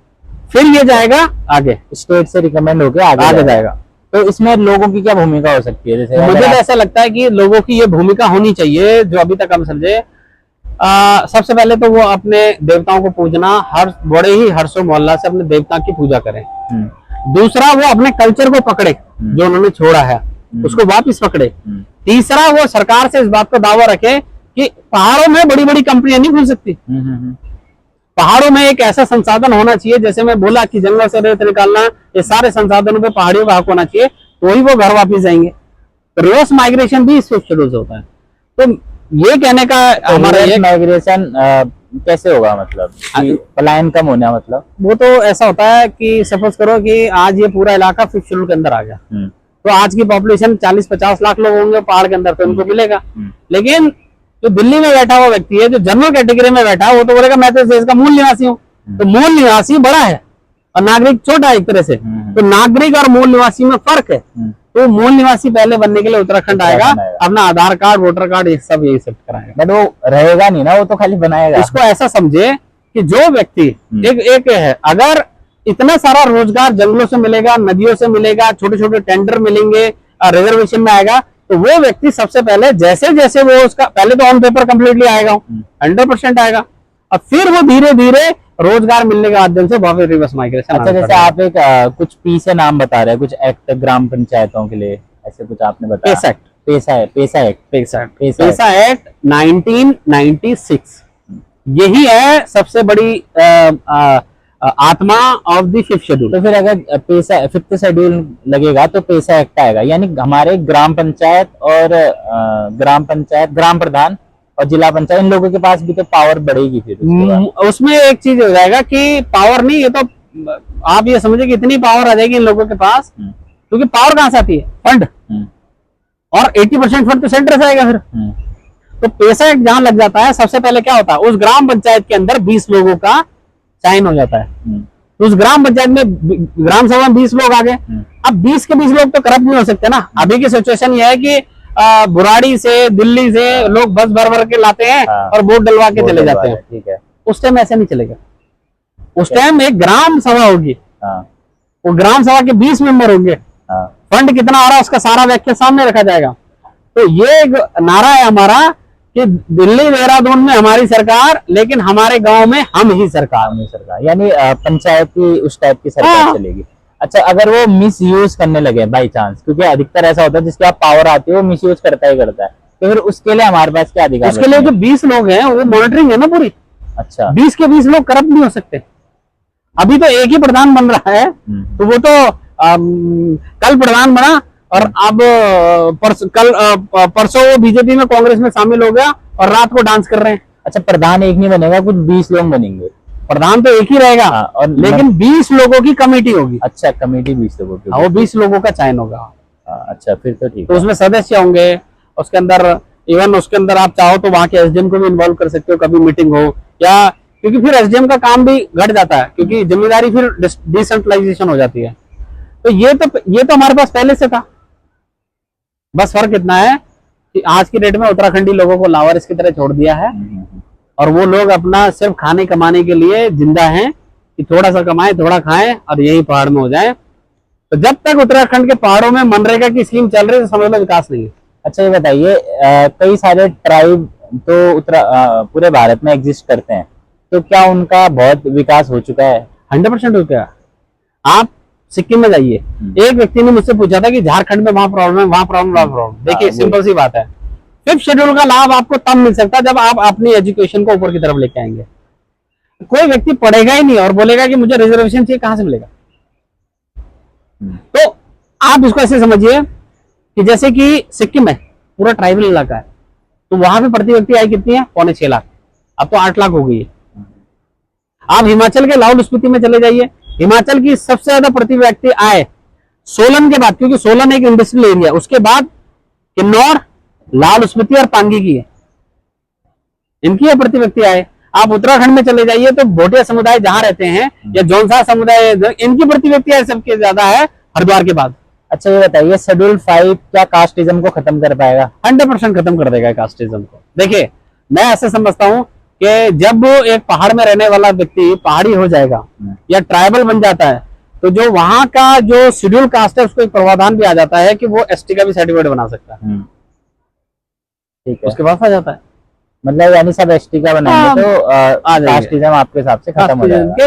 फिर ये जाएगा आगे, स्टेट से रिकमेंड होके आगे जाएगा। तो इसमें लोगों की क्या भूमिका हो सकती है? जैसे मुझे तो ऐसा लगता है कि लोगों की ये भूमिका होनी चाहिए जो अभी तक हम समझे। सबसे पहले तो वो अपने देवताओं को पूजना, हर बड़े ही हर्षो मोहल्ला से अपने देवता की पूजा करें। दूसरा, वो अपने कल्चर को पकड़े जो उन्होंने छोड़ा है, उसको वापस पकड़े। तीसरा, वो सरकार से इस बात का दावा रखे कि पहाड़ों में बड़ी बड़ी कंपनियां नहीं खुल सकती। पहाड़ों में एक ऐसा संसाधन होना चाहिए, जैसे मैं बोला कि जंगल से रेत निकालना, ये सारे संसाधनों पे पहाड़ियों का हक होना चाहिए, तो ही वो घर वापस जाएंगे। तो रिवर्स माइग्रेशन भी इस शेड्यूल से होता है। तो ये कहने का हमारा ये माइग्रेशन कैसे होगा, मतलब कि पलायन कम होना, मतलब वो तो ऐसा होता है कि सपोज करो कि आज ये पूरा इलाका फिफ्थ शेड्यूल के अंदर आ गया, तो आज की पॉपुलेशन 40-50 लाख लोग होंगे पहाड़ के अंदर, तो उनको मिलेगा। लेकिन जो दिल्ली में बैठा हुआ व्यक्ति है, जो जनरल कैटेगरी में बैठा है, वो तो बोलेगा मैं तो इस देश का मूल निवासी हूँ। तो मूल निवासी बड़ा है और नागरिक छोटा है एक तरह से। तो नागरिक और मूल निवासी में फर्क है। तो मूल निवासी पहले बनने के लिए उत्तराखंड आएगा, अपना आधार कार्ड, वोटर कार्ड, ये सब यही सब कराएगा। बट वो रहेगा नहीं ना, वो तो खाली बनाएगा। इसको ऐसा समझे कि जो व्यक्ति एक है, अगर इतना सारा रोजगार जंगलों से मिलेगा, नदियों से मिलेगा, छोटे छोटे टेंडर मिलेंगे, रिजर्वेशन में आएगा, तो वो व्यक्ति सबसे पहले जैसे जैसे वो उसका पहले तो ऑन पेपर कंप्लीटली आएगा, 100% आएगा, और फिर वो धीरे धीरे रोजगार मिलने के माध्यम से वापस रिवर्स माइग्रेशन। अच्छा, जैसे आप एक कुछ पी से नाम बता रहे हैं, कुछ एक्ट ग्राम पंचायतों के लिए, ऐसे कुछ आपने बताया। पेसा एक्ट 1996, यही है सबसे बड़ी आत्मा ऑफ द फिफ्थ शेड्यूल। तो फिर अगर पैसा फिफ्थ शेड्यूल लगेगा तो पैसा एक्ट आएगा, यानी हमारे ग्राम पंचायत, ग्राम प्रधान और जिला पंचायत, इन लोगों के पास भी तो पावर बढ़ेगी। फिर उसमें एक चीज हो जाएगा कि पावर नहीं, ये तो आप ये समझे कि इतनी पावर आ जाएगी इन लोगों के पास, क्योंकि पावर कहां से आती है? फंड, और 80% फंड तो सेंटर से आएगा। फिर तो पैसा एक्ट जहां लग जाता है, सबसे पहले क्या होता है, उस ग्राम पंचायत के अंदर 20 लोगों का चयन हो जाता है। तो उस ग्राम पंचायत में, ग्राम सभा में 20 लोग आ गए। अब 20 के 20 लोग तो करप्ट नहीं हो सकते ना। अभी की सिचुएशन ये है कि बुराड़ी से, दिल्ली से लोग बस भर भर के लाते हैं और वोट डलवा के चले जाते हैं। ठीक है। उस टाइम ऐसे नहीं चलेगा। उस टाइम एक ग्राम सभा होगी, वो ग्राम सभा के 20 मेंबर होंगे, फंड कितना आ रहा है उसका सारा व्याख्या सामने रखा जाएगा। तो ये एक नारा है हमारा कि दिल्ली देहरादून में हमारी सरकार, लेकिन हमारे गांव में हम ही सरकार, यानी पंचायती उस टाइप की सरकार चलेगी। अच्छा, अगर वो मिस यूज करने लगे बाई चांस, क्योंकि अधिकतर ऐसा होता है जिसके आप पावर आती है वो मिस यूज करता है, तो फिर उसके लिए हमारे पास क्या अधिकार? उसके लिए जो 20 लोग हैं वो मॉनिटरिंग है ना पूरी। अच्छा, 20 के 20 लोग करप्ट नहीं हो सकते। अभी तो एक ही प्रधान बन रहा है, तो वो तो कल प्रधान बना और अब परसों वो बीजेपी में, कांग्रेस में शामिल हो गया और रात को डांस कर रहे हैं। अच्छा, प्रधान एक नहीं बनेगा, कुछ 20 लोग बनेंगे। प्रधान तो एक ही रहेगा, और लेकिन 20 लोगों की कमेटी होगी। अच्छा, कमेटी 20 लोगों की, वो 20 लोगों का चयन होगा। अच्छा, फिर तो ठीक। तो उसमें सदस्य होंगे, उसके अंदर इवन उसके अंदर आप चाहो तो वहां के एसडीएम को भी इन्वॉल्व कर सकते हो, कभी मीटिंग हो, या क्योंकि फिर एसडीएम का काम भी घट जाता है, क्योंकि जिम्मेदारी फिर डिसेंट्रलाइजेशन हो जाती है। तो ये तो हमारे पास पहले से था। बस फर्क इतना है कि आज की डेट में उत्तराखंडी लोगों को लावारिस की तरह छोड़ दिया है, और वो लोग अपना सिर्फ खाने कमाने के लिए जिंदा हैं कि थोड़ा सा कमाएं, थोड़ा खाएं और यही पहाड़ में हो जाए। तो जब तक उत्तराखंड के पहाड़ों में मनरेगा की स्कीम चल रही है, तो समझ लो विकास नहीं है। अच्छा, ये बताइए, कई सारे ट्राइब तो पूरे भारत में एग्जिस्ट करते हैं, तो क्या उनका बहुत विकास हो चुका है? 100% हो गया। आप सिक्किम में जाइए, एक व्यक्ति ने मुझसे पूछा था कि झारखंड में वहां प्रॉब्लम है, वहां प्रॉब्लम, वहां प्रॉब्लम। देखिए, सिंपल सी बात है, फिफ्थ शेड्यूल का लाभ आपको तब मिल सकता है जब आप अपनी एजुकेशन को ऊपर की तरफ लेके आएंगे। कोई व्यक्ति पढ़ेगा ही नहीं और बोलेगा कि मुझे रिजर्वेशन चाहिए, कहां से मिलेगा? तो आप इसको ऐसे समझिए कि जैसे कि सिक्किम है, पूरा ट्राइबल इलाका है, तो वहां पे प्रति व्यक्ति आय कितनी है? 6.25 लाख। अब तो 8 लाख हो गई है। आप हिमाचल के लाहौल स्पीति में चले जाइए, हिमाचल की सबसे ज्यादा प्रति व्यक्ति आय सोलन के बाद, क्योंकि सोलन एक इंडस्ट्रियल एरिया, उसके बाद किन्नौर, लाहौल स्पीति और पांगी की है, इनकी है प्रति व्यक्ति आय। आप उत्तराखंड में चले जाइए तो भोटिया समुदाय जहां रहते हैं, या जौनसा समुदाय, इनकी प्रति व्यक्ति आय सबके ज्यादा है हरिद्वार के बाद। अच्छा, ये बताइए, शेड्यूल 5 क्या कास्टिज्म को खत्म कर पाएगा? 100% खत्म कर देगा कास्टिज्म को। देखिए, मैं ऐसे समझता हूँ कि जब एक पहाड़ में रहने वाला व्यक्ति पहाड़ी हो जाएगा या ट्राइबल बन जाता है, तो जो वहां का जो शेड्यूल कास्ट है उसको एक प्रावधान भी आ जाता है कि वो एसटी का भी सर्टिफिकेट बना सकता है। ठीक है, उसके बाद आ जाता है, मतलब यानी सब एसटी का बनाएंगे तो आ जाएंगे। कास्टिज्म आपके हिसाब से खत्म हो जाएगा।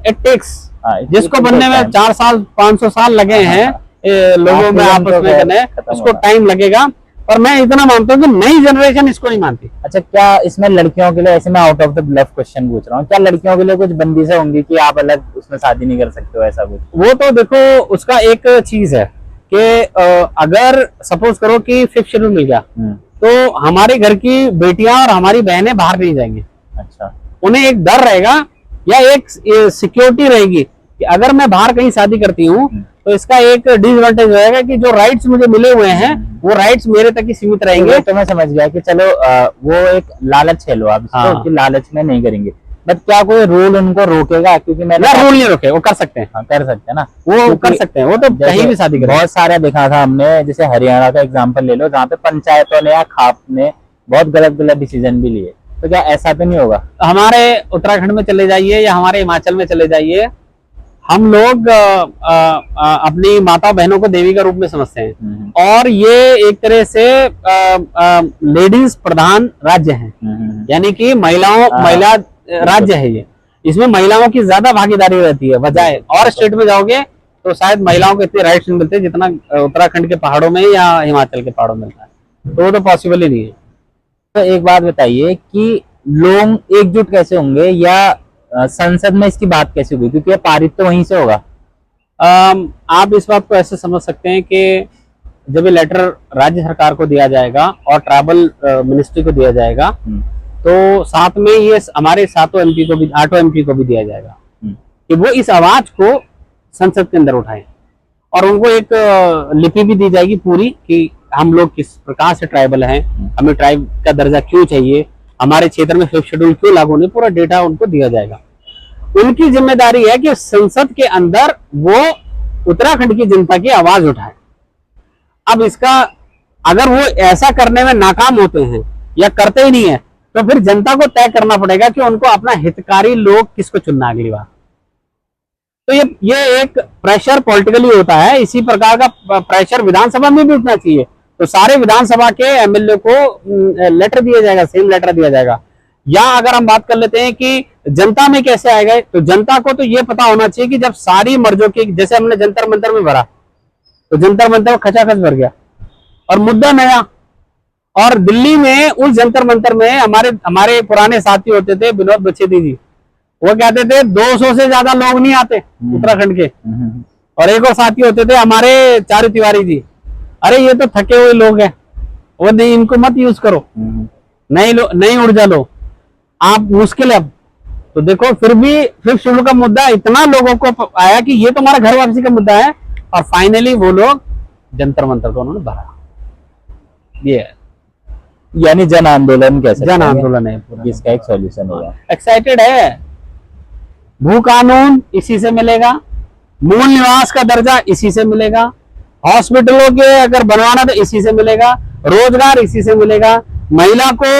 इट टेक्स, हाँ, जिसको बनने में 4 साल 500 साल लगे हैं लोगों में आपस में बने, उसको टाइम लगेगा। पर मैं इतना मानता हूँ कि नई जनरेशन इसको नहीं मानती। अच्छा, क्या इसमें लड़कियों के लिए, ऐसे मैं out of the bluff question पूछ रहा हूँ, क्या लड़कियों के लिए कुछ बंदिशें होंगी कि आप अलग उसमें शादी नहीं कर सकते हो, ऐसा कुछ? वो तो देखो उसका एक चीज है कि अगर सपोज करो कि 5th शेड्यूल मिल गया तो हमारे घर की बेटियां और हमारी बहनें बाहर नहीं जाएंगी। अच्छा, उन्हें एक डर रहेगा या एक सिक्योरिटी रहेगी कि अगर मैं बाहर कहीं शादी करती हूँ तो इसका एक डिसएडवांटेज रहेगा कि जो राइट्स मुझे मिले हुए हैं वो राइट्स मेरे तक ही सीमित रहेंगे। तो मैं समझ गया कि चलो वो एक लालच है लो आप इसको, हाँ। कि लालच में नहीं करेंगे, बट क्या कोई रूल उनको रोकेगा? क्योंकि मैंने रूल नहीं रोके, वो कर सकते हैं। हाँ, कर सकते हैं ना, वो कर सकते हैं, वो तो जैसे कहीं भी शादी करें। बहुत सारा देखा था हमने, जैसे हरियाणा का एग्जांपल ले लो, जहाँ पे पंचायतों ने या खाप ने बहुत गलत गलत डिसीजन भी लिए। तो क्या ऐसा तो नहीं होगा? हमारे उत्तराखंड में चले जाइए या हमारे हिमाचल में चले जाइए, हम लोग अपनी माता बहनों को देवी का रूप में समझते हैं और ये एक तरह से लेडीज प्रधान राज्य है, यानी कि महिला राज्य है ये। इसमें महिलाओं की ज्यादा भागीदारी रहती है बजाय और स्टेट में जाओगे तो शायद महिलाओं को इतने राइट्स नहीं मिलते जितना उत्तराखंड के पहाड़ों में या हिमाचल के पहाड़ों में मिलता है, तो वो तो पॉसिबल ही नहीं है। तो एक बात बताइए कि लोग एकजुट कैसे होंगे या संसद में इसकी बात कैसे होगी, क्योंकि ये पारित तो वहीं से होगा। आप इस बात को ऐसे समझ सकते हैं कि जब ये लेटर राज्य सरकार को दिया जाएगा और ट्राइबल मिनिस्ट्री को दिया जाएगा तो साथ में ये हमारे 8 एमपी को भी दिया जाएगा कि वो इस आवाज को संसद के अंदर उठाएं और उनको एक लिपि भी दी जाएगी पूरी कि हम लोग किस प्रकार से ट्राइबल हैं, हमें ट्राइब का दर्जा क्यों चाहिए, हमारे क्षेत्र में 5th शेड्यूल क्यों लागू नहीं, पूरा डेटा उनको दिया जाएगा। उनकी जिम्मेदारी है कि संसद के अंदर वो उत्तराखंड की जनता की आवाज उठाए। अब इसका अगर वो ऐसा करने में नाकाम होते हैं या करते ही नहीं है तो फिर जनता को तय करना पड़ेगा कि उनको अपना हितकारी लोग किसको चुनना अगली बार। तो ये एक प्रेशर पॉलिटिकली होता है, इसी प्रकार का प्रेशर विधानसभा में भी उठना चाहिए। तो सारे विधानसभा के एमएलए को लेटर दिया जाएगा, सेम लेटर दिया जाएगा। या अगर हम बात कर लेते हैं कि जनता में कैसे आएगा, तो जनता को तो ये पता होना चाहिए कि जब सारी मर्जों की, जैसे हमने जंतर मंतर में भरा तो जंतर मंतर में खचाखच भर गया और मुद्दा नया। और दिल्ली में उस जंतर मंतर में हमारे पुराने साथी होते थे, विनोद बचेती जी, वो कहते थे 200 से ज्यादा लोग नहीं आते उत्तराखंड के। और एक और साथी होते थे हमारे चारू तिवारी जी, अरे ये तो थके हुए लोग हैं, वो नहीं, इनको मत यूज करो, नई ऊर्जा लो आप, मुश्किल है। तो देखो फिर भी 5th शेड्यूल का मुद्दा इतना लोगों को आया कि ये तो हमारा घर वापसी का मुद्दा है और फाइनली वो लोग जंतर मंतर को उन्होंने भरा। ये है, यानी जन आंदोलन कैसे, जन आंदोलन है पूरा, इसका एक सॉल्यूशन होगा। एक्साइटेड है। भू कानून इसी से मिलेगा, मूल निवास का दर्जा इसी से मिलेगा, हॉस्पिटलों के अगर बनवाना तो इसी से मिलेगा, रोजगार इसी से मिलेगा, महिला को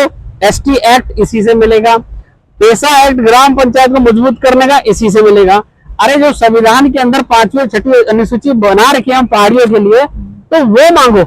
एसटी एक्ट इसी से मिलेगा, पेशा एक्ट ग्राम पंचायत को मजबूत करने का इसी से मिलेगा। अरे जो संविधान के अंदर 5वीं और 6वीं अनुसूची बना रखी है हम पहाड़ियों के लिए, तो वो मांगो।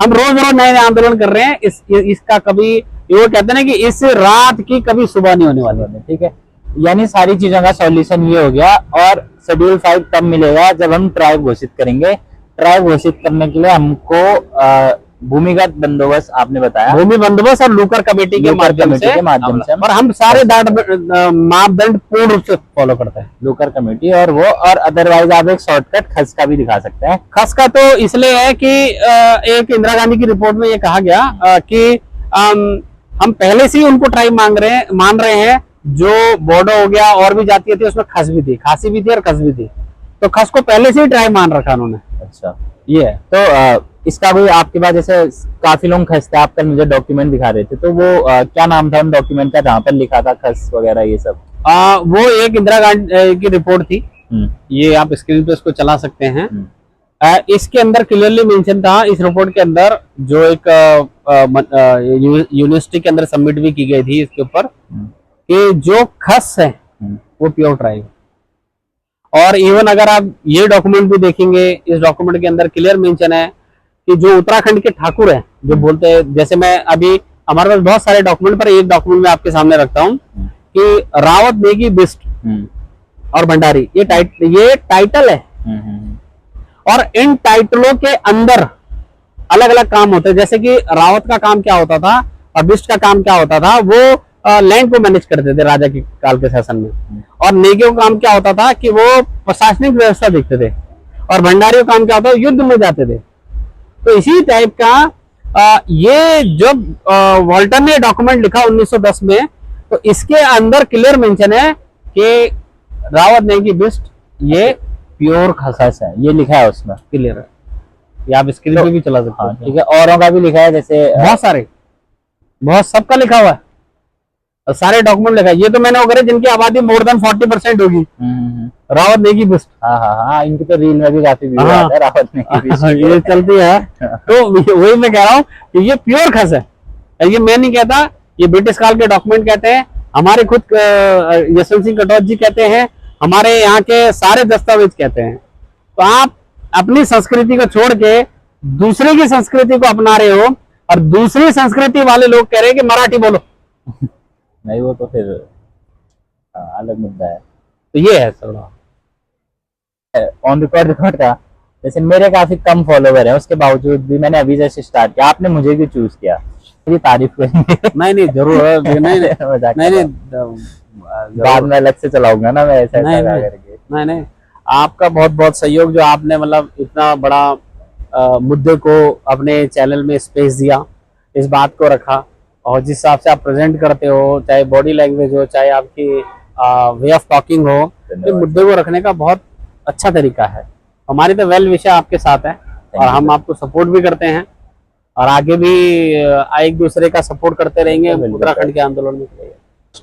हम रोज रोज नए आंदोलन कर रहे हैं, इसका कभी वो कहते हैं कि इस रात की कभी सुबह नहीं होने वाली है। ठीक है, यानी सारी चीजों का सॉल्यूशन ये हो गया। और शेड्यूल 5 तब मिलेगा जब हम ट्राइब घोषित करेंगे। ट्राइब घोषित करने के लिए हमको भूमिगत बंदोबस्त, आपने बताया, भूमि बंदोबस्त और लूकर कमेटी के माध्यम से और हम सारे मापदंड पूर्ण रूप से फॉलो करते हैं। लूकर कमेटी और वो, और अदरवाइज आप एक शॉर्टकट खस का भी दिखा सकते हैं। खस का तो इसलिए है कि एक इंदिरा गांधी की रिपोर्ट में ये कहा गया कि हम पहले से ही उनको ट्राइब मान रहे हैं। जो बोडो हो गया और भी जातियां थी उसमें खस भी थी, खासी भी थी और खस भी थी, तो खस को पहले से ही ट्राइब मान रखा उन्होंने। अच्छा, ये है। तो इसका कोई आपके पास, जैसे काफी लोग खस थे, आप कल मुझे डॉक्यूमेंट दिखा रहे थे, तो वो क्या नाम था उन डॉक्यूमेंट का जहाँ पर लिखा था खस वगैरह ये सब? वो एक इंदिरा गांधी की रिपोर्ट थी, ये आप स्क्रीन पे इसको चला सकते हैं। इसके अंदर क्लियरली मेंशन था इस रिपोर्ट के अंदर, जो एक यूनिवर्सिटी के अंदर सबमिट भी की गई थी इसके ऊपर कि जो खस है वो प्योर ट्राइब। और इवन अगर आप ये डॉक्यूमेंट भी देखेंगे, इस डॉक्यूमेंट के अंदर क्लियर मेंशन है कि जो उत्तराखंड के ठाकुर हैं, जो बोलते हैं, जैसे मैं अभी हमारे पास बहुत सारे डॉक्यूमेंट पर एक डॉक्यूमेंट मैं आपके सामने रखता हूँ कि रावत, नेगी, बिष्ट और भंडारी, ये टाइटल है। और इन टाइटलों के अंदर अलग अलग काम होते हैं। जैसे कि रावत का काम क्या होता था और बिष्ट का काम क्या होता था, वो लैंड को मैनेज करते थे राजा के काल के शासन में। और नेगी का काम क्या होता था कि वो प्रशासनिक व्यवस्था देखते थे। और भंडारी का काम क्या होता था, युद्ध में जाते थे। तो इसी टाइप का ये जब वॉल्टर ने डॉक्यूमेंट लिखा 1910 में, तो इसके अंदर क्लियर मेंशन है कि रावत, नेगी, बिष्ट ये प्योर खसस है, ये लिखा है उसमें, क्लियर है। ये आप स्क्रीन पे भी चला सकते हाँ हो। ठीक है। औरों का भी लिखा है, जैसे बहुत सारे, बहुत सबका लिखा हुआ है और सारे डॉक्यूमेंट लिखा है। ये तो मैंने वगैरह जिनकी आबादी मोर देन 40% होगी, रावत, नेगी, बिष्ट। हाँ, इनकी तो रील में भी काफी वीडियो आता है रावत नेगी ये चलती है। तो वही मैं कह रहा हूँ कि ये प्योर खस है। ये मैं नहीं कहता, ये ब्रिटिश काल के डॉक्यूमेंट कहते हैं, हमारे खुद यशवंत सिंह कटौत जी कहते हैं, हमारे यहाँ के सारे दस्तावेज कहते हैं। तो आप अपनी संस्कृति को छोड़ के दूसरे की संस्कृति को अपना रहे हो और दूसरी संस्कृति वाले लोग कह रहे हैं कि मराठी बोलो। नहीं, वो तो फिर अलग मुद्दा है। तो ये है थोड़ा ऑन रिकॉर्ड का। जैसे मेरे काफी कम फॉलोवर हैं, उसके बावजूद भी मैंने अभी जैसे स्टार्ट किया, आपने मुझे क्यों चूज किया? मेरी तारीफ करेंगे? नहीं जरूर है। नहीं बाद में अलग से चलाऊंगा ना मैं, ऐसा नहीं, करके। नहीं आपका बहुत बहुत सहयोग, जो आपने मतलब इतना बड़ा मुद्दे को अपने चैनल में स्पेस दिया, इस बात को रखा, और जिस हिसाब से आप प्रेजेंट करते हो, चाहे बॉडी लैंग्वेज हो, चाहे आपकी वे ऑफ टॉकिंग हो, तो मुद्दे को रखने का बहुत अच्छा तरीका है। हमारी तो वेल विशर आपके साथ है और हम आपको सपोर्ट भी करते हैं और आगे भी एक दूसरे का सपोर्ट करते रहेंगे उत्तराखंड के आंदोलन में।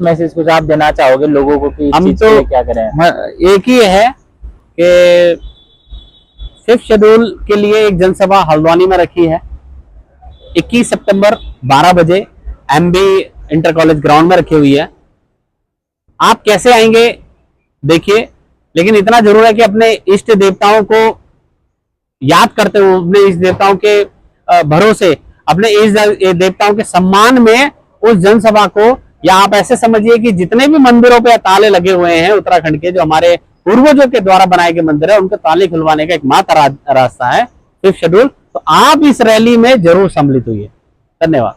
मैसेज कुछ आप देना चाहोगे लोगों को कि हम तो क्या करें? एक ही है कि 5th शेड्यूल के लिए एक जनसभा हल्द्वानी में रखी है 21 सितंबर 12 बजे MB इंटर कॉलेज ग्राउंड में रखी हुई है। आप कैसे आएंगे देखिए, लेकिन इतना जरूर है कि अपने इष्ट देवताओं को याद करते हुए, अपने इष्ट देवताओं के भरोसे, अपने इष्ट देवताओं के सम्मान में उस जनसभा को, या आप ऐसे समझिए कि जितने भी मंदिरों पे ताले लगे हुए हैं उत्तराखंड के, जो हमारे पूर्वजों के द्वारा बनाए गए मंदिर है, उनके ताले खुलवाने का एकमात्र रास्ता है 5th शेड्यूल। तो आप इस रैली में जरूर सम्मिलित हुई। धन्यवाद।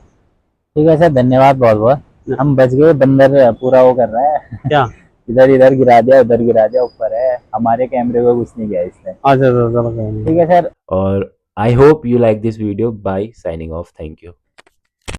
ठीक है सर, धन्यवाद बहुत बहुत। हम बच गए, बंदर पूरा वो कर रहा है क्या इधर गिरा दिया, उधर गिरा दिया, ऊपर है, हमारे कैमरे को कुछ नहीं गया इसने। अच्छा, ठीक है सर। और I hope you like this video. Bye. Signing off. Thank you.